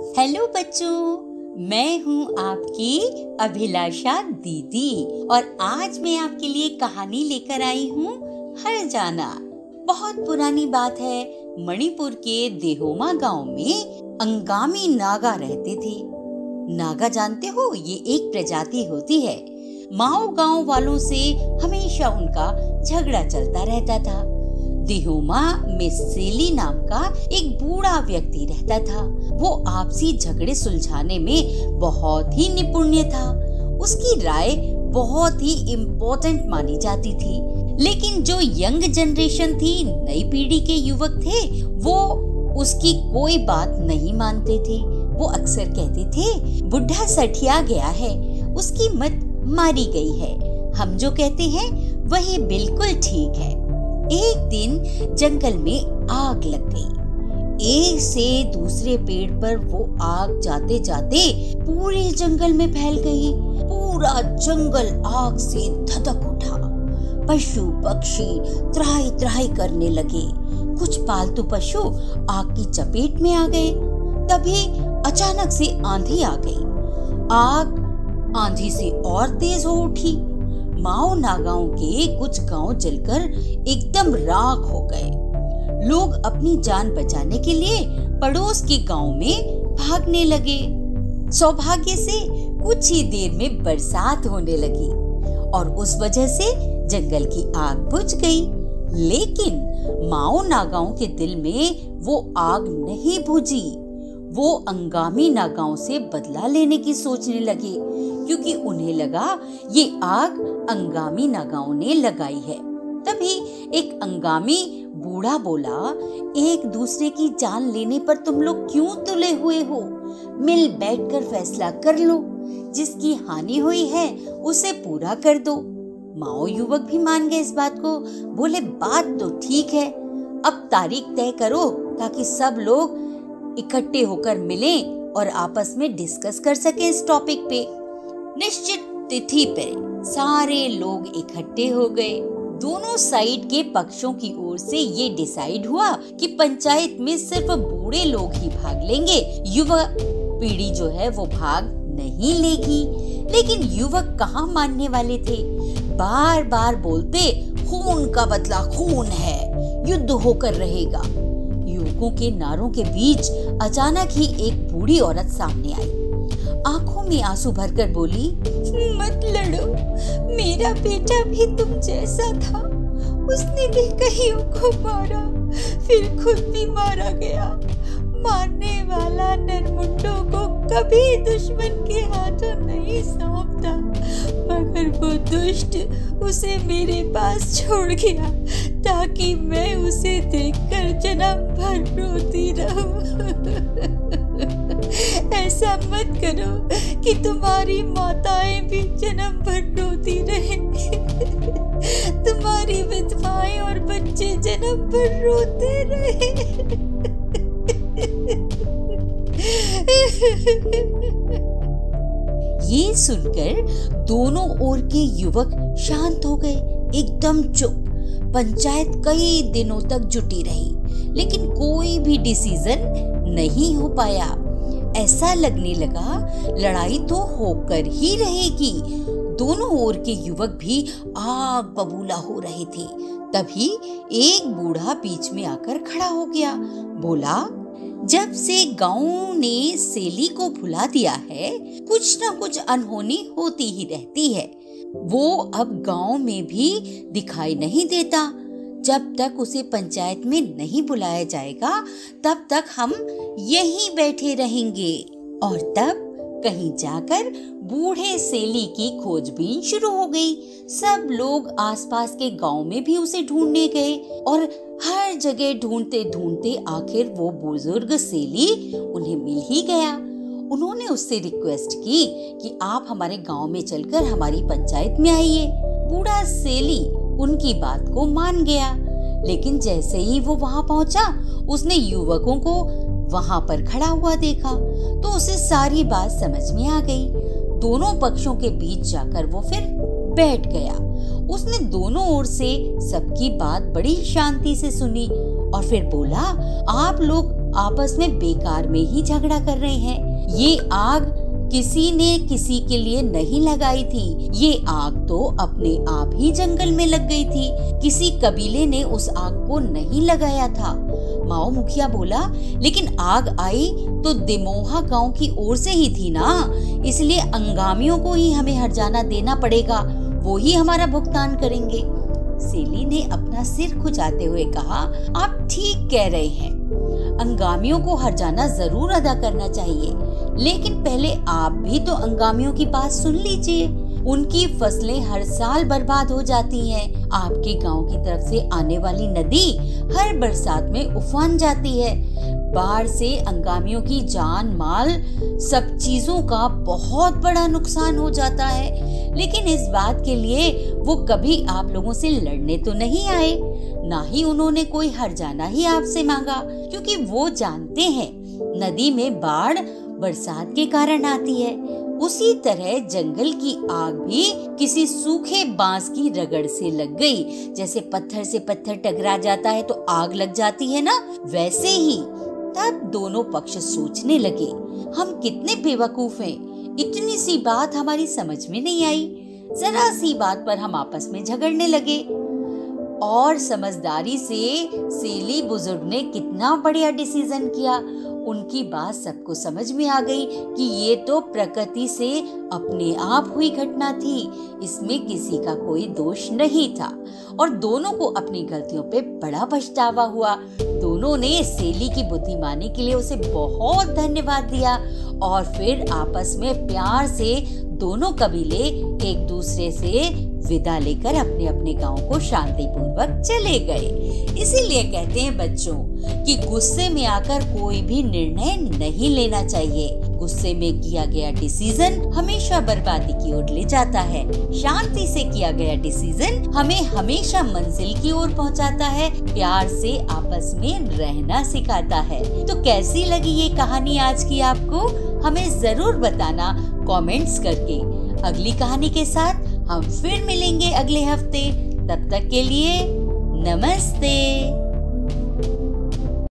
Hello बच्चों, मैं हूँ आपकी अभिलाषा दीदी और आज मैं आपके लिए कहानी लेकर आई हूँ हर जाना। बहुत पुरानी बात है, मणिपुर के देहोमा गांव में अंगामी नागा रहते थे। नागा जानते हो, ये एक प्रजाति होती है। माओ गांव वालों से हमेशा उनका झगड़ा चलता रहता था। देहोमा में सेली नाम का एक बूढ़ा व्यक्ति रहता था। वो आपसी झगड़े सुलझाने में बहुत ही निपुण था। उसकी राय बहुत ही इम्पोर्टेंट मानी जाती थी। लेकिन जो यंग जनरेशन थी, नई पीढ़ी के युवक थे, वो उसकी कोई बात नहीं मानते थे। वो अक्सर कहते थे, बुढ़ा सठिया गया है, उसकी मत मारी गई है। हम जो कहते हैं वही बिल्कुल ठीक है। एक दिन जंगल में आग लग गई। एक से दूसरे पेड़ पर वो आग जाते जाते पूरे जंगल में फैल गई। पूरा जंगल आग से धधक उठा। पशु पक्षी त्राही त्राही करने लगे। कुछ पालतू पशु आग की चपेट में आ गए। तभी अचानक से आंधी आ गई। आग आंधी से और तेज हो उठी। माओ नागाओं के कुछ गांव जलकर एकदम राख हो गए। लोग अपनी जान बचाने के लिए पड़ोस के गांव में भागने लगे। सौभाग्य से कुछ ही देर में बरसात होने लगी और उस वजह से जंगल की आग बुझ गई। लेकिन माओ नागाओं के दिल में वो आग नहीं बुझी। वो अंगामी नागाओं से बदला लेने की सोचने लगे, क्योंकि उन्हें लगा ये आग अंगामी नागाओं ने लगाई है। तभी एक अंगामी बूढ़ा बोला, एक दूसरे की जान लेने पर तुम लोग क्यों तुले हुए हो? मिल बैठकर फैसला कर लो। जिसकी हानि हुई है उसे पूरा कर दो। माओ युवक भी मान गए इस बात को। बोले, बात तो ठीक है, अब तारीख तय करो ताकि सब लोग इकट्ठे होकर मिलें और आपस में डिस्कस कर सके इस टॉपिक पे। निश्चित तिथि पर सारे लोग इकट्ठे हो गए। दोनों साइड के पक्षों की ओर से ये डिसाइड हुआ कि पंचायत में सिर्फ बूढ़े लोग ही भाग लेंगे, युवा पीढ़ी जो है वो भाग नहीं लेगी। लेकिन युवक कहाँ मानने वाले थे। बार बार बोलते, खून का बदला खून है, युद्ध होकर रहेगा। युवकों के नारों के बीच अचानक ही एक बूढ़ी औरत सामने आई। आंखों में आंसू भरकर बोली, मत लड़ो, मेरा बेटा भी तुम जैसा था। उसने भी कईयों को मारा, फिर खुद भी मारा गया। मारने वाला नरमुंडों को कभी दुश्मन के हाथों नहीं सौंपता, मगर वो दुष्ट उसे मेरे पास छोड़ गया ताकि मैं उसे देखकर जन्म भर रोती रहूं। ऐसा मत करो कि तुम्हारी माताएं भी जन्म भर रोती रहें। तुम्हारी विधवाएं और बच्चे जन्म भर रोते रहे। ये सुनकर दोनों ओर के युवक शांत हो गए, एकदम चुप। पंचायत कई दिनों तक जुटी रही, लेकिन कोई भी डिसीजन नहीं हो पाया। ऐसा लगने लगा लड़ाई तो होकर ही रहेगी। दोनों ओर के युवक भी आग बबूला हो रहे थे। तभी एक बूढ़ा बीच में आकर खड़ा हो गया। बोला, जब से गांव ने सेली को भुला दिया है, कुछ न कुछ अनहोनी होती ही रहती है। वो अब गांव में भी दिखाई नहीं देता। जब तक उसे पंचायत में नहीं बुलाया जाएगा, तब तक हम यहीं बैठे रहेंगे। और तब कहीं जाकर बूढ़े सेली की खोजबीन शुरू हो गई। सब लोग आसपास के गांव में भी उसे ढूंढने गए और हर जगह ढूंढते ढूंढते आखिर वो बुजुर्ग सेली उन्हें मिल ही गया। उन्होंने उससे रिक्वेस्ट की कि आप हमारे गांव में चलकर हमारी पंचायत में आइए। बूढ़ा सेली उनकी बात को मान गया, लेकिन जैसे ही वो वहां पहुंचा, उसने युवकों को वहां पर खड़ा हुआ देखा तो उसे सारी बात समझ में आ गई। दोनों पक्षों के बीच जाकर वो फिर बैठ गया। उसने दोनों ओर से सबकी बात बड़ी शांति से सुनी और फिर बोला, आप लोग आपस में बेकार में ही झगड़ा कर रहे हैं। ये आग किसी ने किसी के लिए नहीं लगाई थी, ये आग तो अपने आप ही जंगल में लग गई थी। किसी कबीले ने उस आग को नहीं लगाया था। माओ मुखिया बोला, लेकिन आग आई तो दिमोहा गांव की ओर से ही थी ना, इसलिए अंगामियों को ही हमें हर्जाना देना पड़ेगा, वो ही हमारा भुगतान करेंगे। सेली ने अपना सिर खुजाते हुए कहा, आप ठीक कह रहे हैं, अंगामियों को हर्जाना जरूर अदा करना चाहिए, लेकिन पहले आप भी तो अंगामियों की बात सुन लीजिए। उनकी फसलें हर साल बर्बाद हो जाती हैं। आपके गांव की तरफ से आने वाली नदी हर बरसात में उफान जाती है। बाढ़ से अंगामियों की जान माल सब चीजों का बहुत बड़ा नुकसान हो जाता है, लेकिन इस बात के लिए वो कभी आप लोगों से लड़ने तो नहीं आए, ना ही उन्होंने कोई हर्जाना ही आपसे मांगा, क्योंकि वो जानते हैं नदी में बाढ़ बरसात के कारण आती है। उसी तरह जंगल की आग भी किसी सूखे बांस की रगड़ से लग गई। जैसे पत्थर से पत्थर टकरा जाता है तो आग लग जाती है ना, वैसे ही। तब दोनों पक्ष सोचने लगे, हम कितने बेवकूफ हैं, इतनी सी बात हमारी समझ में नहीं आई, जरा सी बात पर हम आपस में झगड़ने लगे। और समझदारी से सेली बुजुर्ग ने कितना बढ़िया डिसीजन किया। उनकी बात सबको समझ में आ गई कि ये तो प्रकृति से अपने आप हुई घटना थी, इसमें किसी का कोई दोष नहीं था। और दोनों को अपनी गलतियों पे बड़ा पछतावा हुआ। दोनों ने सेली की बुद्धिमानी के लिए उसे बहुत धन्यवाद दिया और फिर आपस में प्यार से दोनों कबीले एक दूसरे से विदा लेकर अपने अपने गांव को शांतिपूर्वक चले गए। इसीलिए कहते हैं बच्चों कि गुस्से में आकर कोई भी निर्णय नहीं लेना चाहिए। गुस्से में किया गया डिसीजन हमेशा बर्बादी की ओर ले जाता है। शांति से किया गया डिसीजन हमें हमेशा मंजिल की ओर पहुंचाता है, प्यार से आपस में रहना सिखाता है। तो कैसी लगी ये कहानी आज की आपको? हमें जरूर बताना कमेंट्स करके। अगली कहानी के साथ हम फिर मिलेंगे अगले हफ्ते। तब तक के लिए नमस्ते।